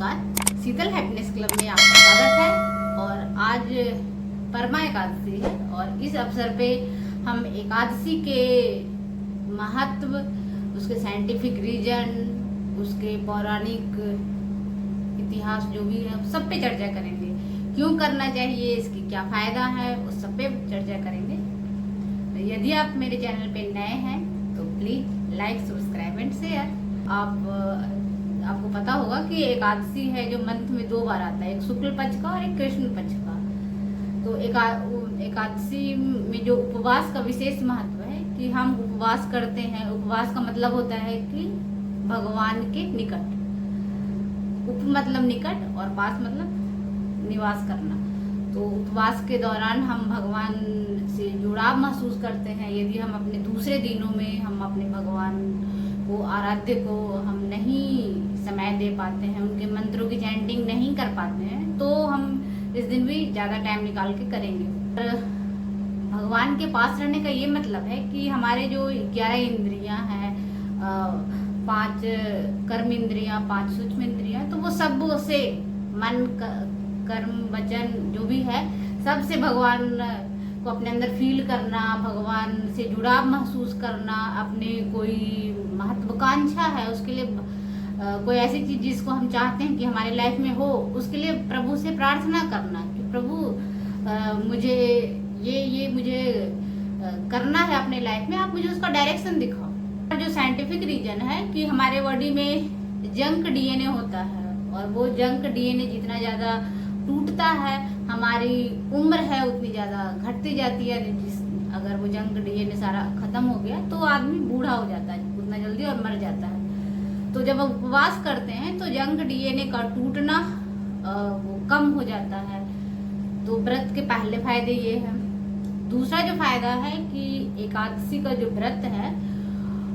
नमस्कार, शीतल happiness club में आपका स्वागत है। और आज परमा एकादशी है और इस अवसर पे हम एकादशी के महत्व, उसके साइंटिफिक रीजन, उसके पौराणिक इतिहास जो भी है सब पे चर्चा करेंगे। क्यों करना चाहिए, इसकी क्या फायदा है, उस सब पे चर्चा करेंगे। तो यदि आप मेरे चैनल पे नए हैं तो please like, subscribe and share. आपको पता होगा कि एकादशी है जो मंथ में 2 बार आता है, एक शुक्ल पक्ष का और एक कृष्ण पक्ष का। तो एकादशी में जो उपवास का विशेष महत्व है कि हम उपवास करते हैं। उपवास का मतलब होता है कि भगवान के निकट, उप मतलब निकट और वास मतलब निवास करना। तो उपवास के दौरान हम भगवान से जुड़ाव महसूस करते हैं। यदि हम अपने दूसरे दिनों में हम अपने भगवान को, आराध्य को हम नहीं समय दे पाते हैं, उनके मंत्रों की चैंटिंग नहीं कर पाते हैं, तो हम इस दिन भी ज़्यादा टाइम निकाल के करेंगे। भगवान के पास रहने का ये मतलब है कि हमारे जो 11 इंद्रियां हैं, 5 कर्म इंद्रियां, 5 सूक्ष्म इंद्रियां, तो वो सब से मन, कर्म, वचन जो भी है, सबसे भगवान को अपने अंदर फील करना, भगवान से जुड़ाव महसूस करना, अपने कोई महत्वाकांक्षा है उसके लिए, कोई ऐसी चीज जिसको हम चाहते हैं कि हमारे लाइफ में हो, उसके लिए प्रभु से प्रार्थना करना कि प्रभु मुझे ये मुझे करना है अपने लाइफ में, आप मुझे उसका डायरेक्शन दिखाओ। जो साइंटिफिक रीजन है कि हमारे बॉडी में जंक डीएनए होता है और वो जंक डीएनए जितना ज्यादा टूटता है, हमारी उम्र है उतनी ज्यादा घटती जाती है। अगर वो जंक डीएनए सारा खत्म हो गया तो आदमी बूढ़ा हो जाता है उतना जल्दी और मर जाता है। तो जब हम उपवास करते हैं तो जंक डीएनए का टूटना वो कम हो जाता है। तो व्रत के पहले फायदे ये है। दूसरा जो फायदा है कि एकादशी का जो व्रत है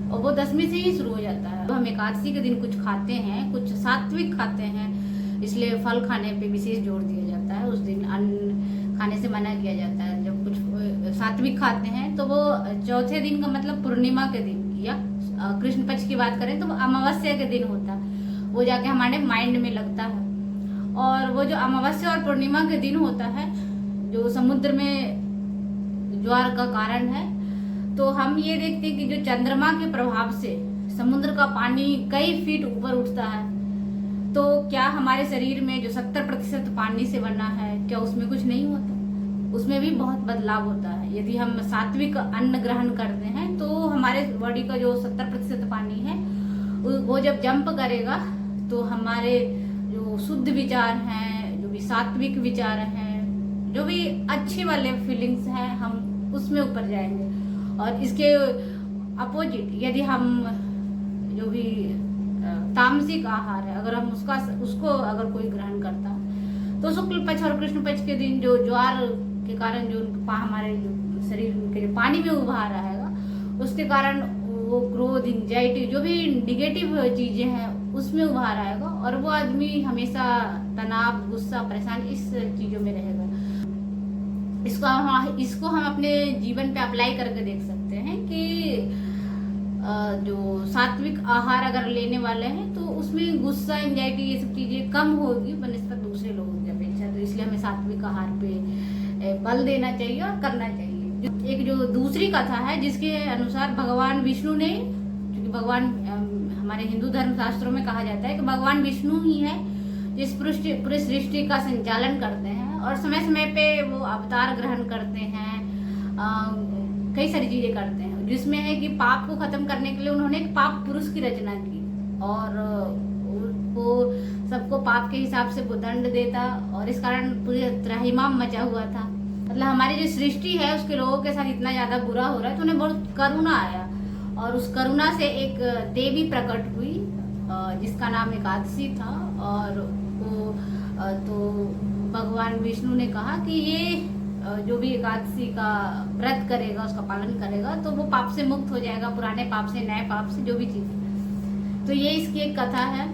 और वो 10वीं से ही शुरू हो जाता है। तो हम एकादशी के दिन कुछ खाते हैं, कुछ सात्विक खाते हैं, इसलिए फल खाने पे विशेष जोर दिया जाता है। उस दिन अन्न खाने से मना किया जाता है। जब कुछ सात्विक खाते हैं तो वो चौथे दिन का मतलब पूर्णिमा के दिन, या कृष्ण पक्ष की बात करें तो अमावस्या के दिन होता है, वो जाके हमारे माइंड में लगता है। और वो जो अमावस्या और पूर्णिमा के दिन होता है, जो समुद्र में ज्वार का कारण है, तो हम ये देखते हैं कि जो चंद्रमा के प्रभाव से समुद्र का पानी कई फीट ऊपर उठता है। तो क्या हमारे शरीर में जो 70% पानी से बना है, क्या उसमें कुछ नहीं होता? उसमें भी बहुत बदलाव होता है। यदि हम सात्विक अन्न ग्रहण करते हैं तो हमारे बॉडी का जो 70% पानी है वो जब जंप करेगा तो हमारे जो शुद्ध विचार हैं, जो भी सात्विक विचार हैं, जो भी अच्छे वाले फीलिंग्स हैं, हम उसमें ऊपर जाएंगे। और इसके अपोजिट यदि हम जो भी तामसिक आहार है, अगर हम उसको अगर कोई ग्रहण करता है तो शुक्ल पक्ष और कृष्ण पक्ष के दिन जो ज्वार के कारण जो हमारे शरीर के जो पानी में उभा रहेगा, उसके कारण वो क्रोध, एंजाइटी, जो भी निगेटिव चीजें हैं उसमें उभा रहेगा और वो आदमी हमेशा तनाव, गुस्सा, परेशान इस चीजों में रहेगा। इसको हम अपने जीवन पे अप्लाई करके देख सकते हैं कि जो सात्विक आहार अगर लेने वाले हैं तो उसमें गुस्सा, एंजाइटी, ये सब चीजें कम होगी बनस्पत दूसरे लोगों की अपेक्षा। तो इसलिए हमें सात्विक आहार पे बल देना चाहिए और करना चाहिए। एक जो दूसरी कथा है जिसके अनुसार भगवान विष्णु ने, क्योंकि भगवान हमारे हिंदू धर्म शास्त्रों में कहा जाता है कि भगवान विष्णु ही है जिस पूरी सृष्टि का संचालन करते हैं और समय समय पे वो अवतार ग्रहण करते हैं, कई सारी चीजें करते हैं, जिसमें है कि पाप को खत्म करने के लिए उन्होंने एक पाप पुरुष की रचना की और वो सबको पाप के हिसाब से वो दंड देता और इस कारण पूरे त्राहिमाम मचा हुआ था। मतलब हमारी जो सृष्टि है उसके लोगों के साथ इतना ज्यादा बुरा हो रहा है तो उन्हें बहुत करुणा आया और उस करुणा से एक देवी प्रकट हुई जिसका नाम एकादशी था। और वो तो भगवान विष्णु ने कहा कि ये जो भी एकादशी का व्रत करेगा, उसका पालन करेगा तो वो पाप से मुक्त हो जाएगा, पुराने पाप से, नए पाप से, जो भी चीज। तो ये इसकी एक कथा है।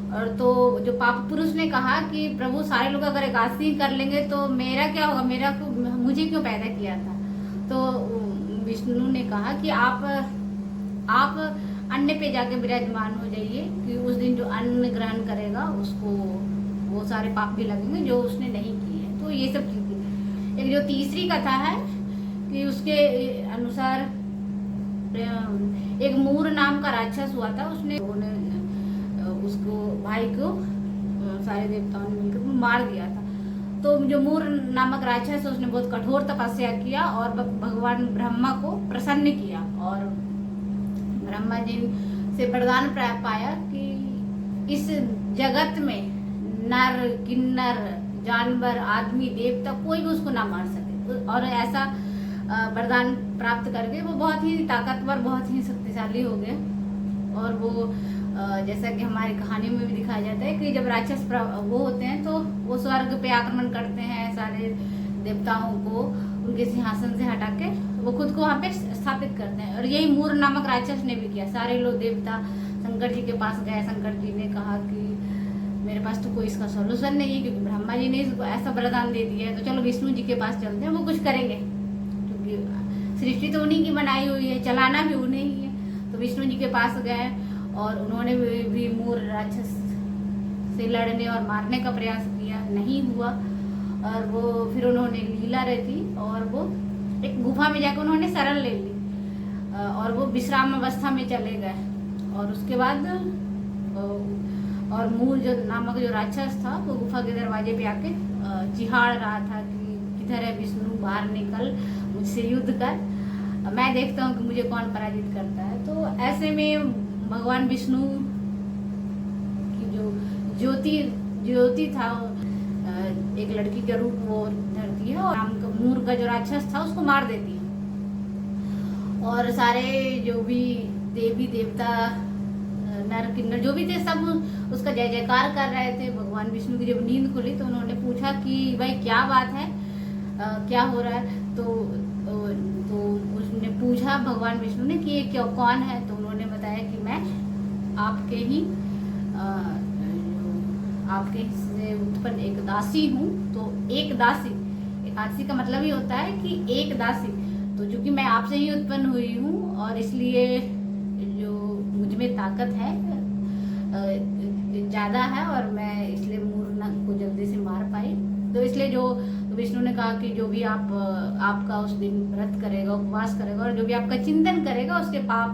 और तो जो पाप पुरुष ने कहा कि प्रभु सारे लोग अगर एकादशी कर लेंगे तो मेरा क्या होगा, मुझे क्यों पैदा किया था? तो विष्णु ने कहा कि आप अन्न पे जाके विराजमान हो जाइए, कि उस दिन जो अन्न ग्रहण करेगा उसको वो सारे पाप भी लगेंगे जो उसने नहीं किए हैं। तो ये सब चीजें। एक जो तीसरी कथा है कि उसके अनुसार एक मूर नाम का राक्षस हुआ था, उसने उसको भाई को सारे देवताओं ने मिलकर मार दिया था। तो जो मूर नामक राक्षस है उसने बहुत कठोर तपस्या किया और भगवान ब्रह्मा को प्रसन्न किया, और ब्रह्मा जी से वरदान पाया कि इस जगत में नर किन्नर जानवर आदमी देवता कोई भी उसको ना मार सके। और ऐसा वरदान प्राप्त करके वो बहुत ही ताकतवर, बहुत ही शक्तिशाली हो गए। और वो जैसा कि हमारी कहानी में भी दिखाया जाता है कि जब राक्षस वो होते हैं तो वो स्वर्ग पे आक्रमण करते हैं, सारे देवताओं को उनके सिंहासन से हटा के वो खुद को वहाँ पे स्थापित करते हैं। और यही मूर नामक राक्षस ने भी किया। सारे लोग देवता शंकर जी के पास गए। शंकर जी ने कहा कि मेरे पास तो कोई इसका सोल्यूशन नहीं है, क्योंकि ब्रह्मा जी ने इसको ऐसा वरदान दे दिया है, तो चलो विष्णु जी के पास चलते हैं, वो कुछ करेंगे, क्योंकि सृष्टि तो उन्हीं की बनाई हुई है, चलाना भी उन्हें ही है। तो विष्णु जी के पास गए और उन्होंने भी मूर राक्षस से लड़ने और मारने का प्रयास किया, नहीं हुआ। और वो फिर उन्होंने लीला रची और वो एक गुफा में जाकर उन्होंने शरण ले ली और वो विश्राम अवस्था में चले गए। और उसके बाद और मूर जो नामक जो राक्षस था वो गुफा के दरवाजे पे आके चिहाड़ रहा था कि किधर है विष्णु, बाहर निकल, मुझसे युद्ध कर, मैं देखता हूँ कि मुझे कौन पराजित करता है। तो ऐसे में भगवान विष्णु की जो ज्योति था एक लड़की के रूप वो धरती है और नाम का मूर का जो राक्षस था उसको मार देती है। और सारे जो भी देवी देवता नर किन्नर जो भी थे सब उसका जय जयकार कर रहे थे। भगवान विष्णु की जब नींद खुली तो उन्होंने पूछा कि भाई क्या बात है, क्या हो रहा है। तो उसने पूछा भगवान विष्णु ने कि ये क्या कौन है। तो उन्होंने बताया कि मैं आपके से उत्पन्न एक दासी हूँ। तो एक दासी का मतलब ही होता है कि एक दासी। तो चूंकि मैं आपसे ही उत्पन्न हुई हूँ और इसलिए जो मुझ में ताकत है ज़्यादा है और मैं इसलिए मूर्ना को जल्दी से मार पाई। तो इसलिए जो विष्णु ने कहा कि जो भी आपका उस दिन व्रत करेगा, उपवास करेगा और जो भी आपका चिंतन करेगा उसके पाप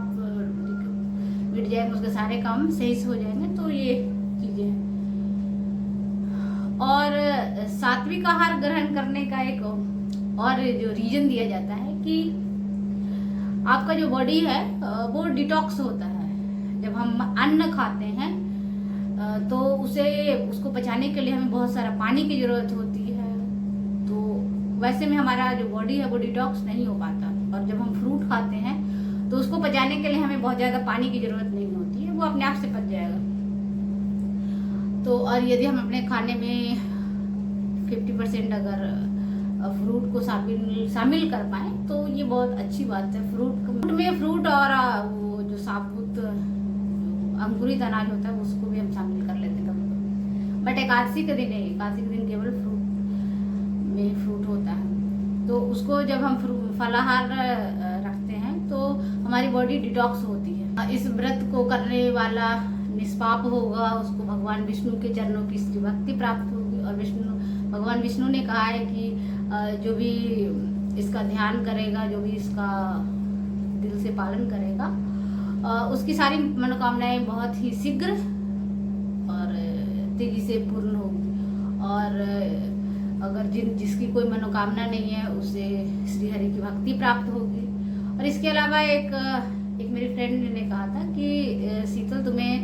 मिट जाएंगे, उसके सारे काम सही से हो जाएंगे। तो ये चीजें हैं। और सात्विक आहार ग्रहण करने का एक और जो रीजन दिया जाता है कि आपका जो बॉडी है वो डिटॉक्स होता है। जब हम अन्न खाते हैं तो उसको पचाने के लिए हमें बहुत सारा पानी की जरूरत होती है। तो वैसे में हमारा जो बॉडी है वो डिटॉक्स नहीं हो पाता। और जब हम फ्रूट खाते हैं तो उसको पचाने के लिए हमें बहुत ज्यादा पानी की जरूरत नहीं होती है, वो अपने आप से पच जाएगा। तो और यदि हम अपने खाने में 50% अगर फ्रूट को शामिल कर पाए तो ये बहुत अच्छी बात है। फ्रूट और वो जो साबुत अंकुरित अनाज होता है उसको भी हम शामिल कर लेते हैं कभी। बट एकादशी के दिन केवल फ्रूट होता है। तो उसको जब हम फलाहार रखते हैं तो हमारी बॉडी डिटॉक्स होती है। इस व्रत को करने वाला निष्पाप होगा, उसको भगवान विष्णु के चरणों की श्री भक्ति प्राप्त होगी। और भगवान विष्णु ने कहा है कि जो भी इसका ध्यान करेगा, जो भी इसका दिल से पालन करेगा, उसकी सारी मनोकामनाएं बहुत ही शीघ्र और तेजी से पूर्ण होगी। और अगर जिसकी कोई मनोकामना नहीं है उसे श्री हरि की भक्ति प्राप्त होगी। और इसके अलावा एक मेरी फ्रेंड ने कहा था कि शीतल तुम्हें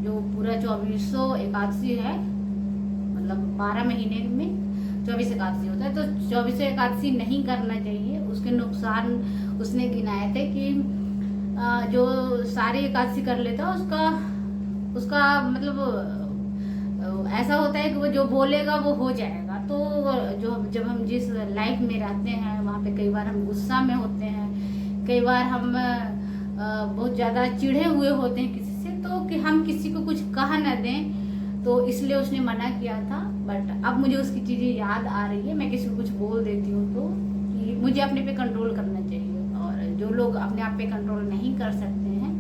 जो पूरा 2400 एकादशी है, मतलब 12 महीने में 24 एकादशी होता है, तो 24 एकादशी नहीं करना चाहिए। उसके नुकसान उसने गिनाए थे कि जो सारी एकादशी कर लेता उसका मतलब ऐसा होता है कि वो जो बोलेगा वो हो जाएगा। तो जब हम जिस लाइफ में रहते हैं वहाँ पे कई बार हम गुस्सा में होते हैं, कई बार हम बहुत ज़्यादा चिढ़े हुए होते हैं किसी से, तो कि हम किसी को कुछ कह न दें। तो इसलिए उसने मना किया था। बट अब मुझे उसकी चीज़ें याद आ रही है। मैं किसी को कुछ बोल देती हूँ तो कि मुझे अपने पे कंट्रोल करना चाहिए। और जो लोग अपने आप पे कंट्रोल नहीं कर सकते हैं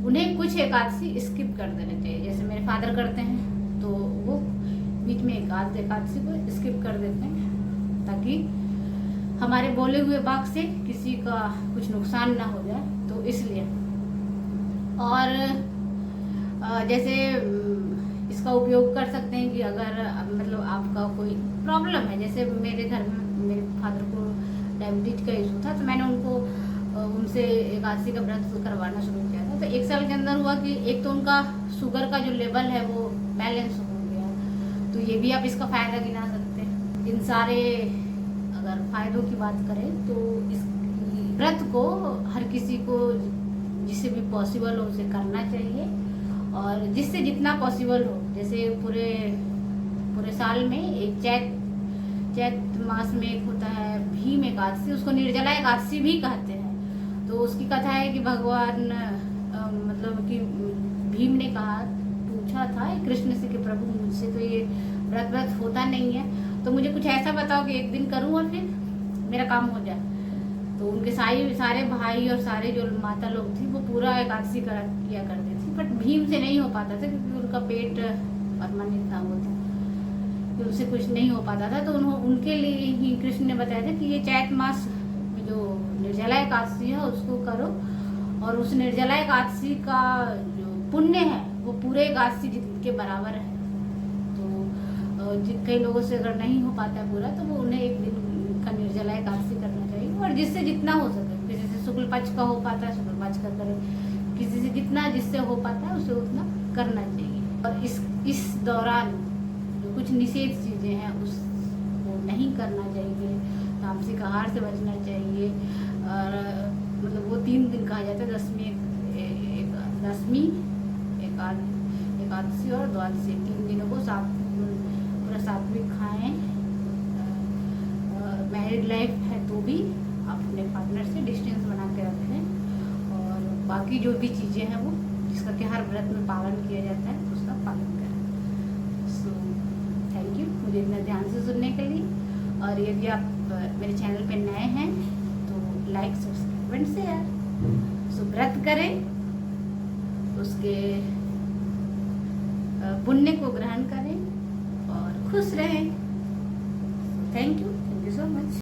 उन्हें कुछ एकादशी स्किप कर देना चाहिए। जैसे मेरे फादर करते हैं तो वो बीच में एकादशी को स्किप कर देते हैं ताकि हमारे बोले हुए वाक्य से किसी का कुछ नुकसान ना हो जाए, तो इसलिए। और जैसे इसका उपयोग कर सकते हैं कि अगर मतलब आपका कोई प्रॉब्लम है, जैसे मेरे घर में मेरे फादर को डायबिटीज का इशू था, तो मैंने उनसे एकादशी का व्रत करवाना शुरू किया था। तो 1 साल के अंदर हुआ कि एक तो उनका शुगर का जो लेवल है वो बैलेंस हो गया। तो ये भी आप इसका फायदा गिना सकते हैं। इन सारे अगर फायदों की बात करें तो इस व्रत को हर किसी को जिससे भी पॉसिबल हो उसे करना चाहिए, और जिससे जितना पॉसिबल हो। जैसे पूरे साल में एक चैत मास में एक होता है भीम एकादशी, उसको निर्जला एकादशी भी कहते हैं। तो उसकी कथा है कि भगवान मतलब कि भीम ने पूछा था कृष्ण से कि प्रभु मुझसे तो ये व्रत होता नहीं है, तो मुझे कुछ ऐसा बताओ कि एक दिन करूं और फिर मेरा काम हो जाए। तो उनके सारे भाई और सारे जो माता लोग थी वो पूरा एकादशी किया करते थे, बट भीम से नहीं हो पाता था क्योंकि उनका पेट परमानेंट था, वो था कि उनसे कुछ नहीं हो पाता था। तो उनके लिए ही कृष्ण ने बताया था कि ये चैत मास में जो निर्जला एकादशी है उसको करो, और उस निर्जला एकादशी का जो पुण्य है वो पूरे एकादशी के बराबर है। तो कई लोगों से अगर नहीं हो पाता है पूरा, तो वो उन्हें एक दिन का निर्जला एकादशी करना चाहिए, और जिससे जितना हो सके। किसी से शुक्ल पक्ष का हो पाता है शुक्ल पक्ष का करें, किसी से जिससे हो पाता है उसे उतना करना चाहिए। और इस दौरान जो कुछ निषेध चीज़ें हैं उसको नहीं करना चाहिए, तामसिक आहार से बचना चाहिए। और मतलब वो 3 दिन कहा जाता है, दसवीं एकादशी और द्वादशी, 3 दिनों को पूरा सात्विक खाएं। मैरिड लाइफ है तो भी आप अपने पार्टनर से डिस्टेंस बना के रखें, और बाकी जो भी चीज़ें हैं वो जिसका कि हर व्रत में पालन किया जाता है उसका पालन करें। सो थैंक यू मुझे इतना ध्यान से सुनने के लिए। और यदि आप मेरे चैनल पे नए हैं तो लाइक सब्सक्राइब एंड शेयर। सो व्रत करें, उसके पुण्य को ग्रहण करें और खुश रहें। Thank you so much.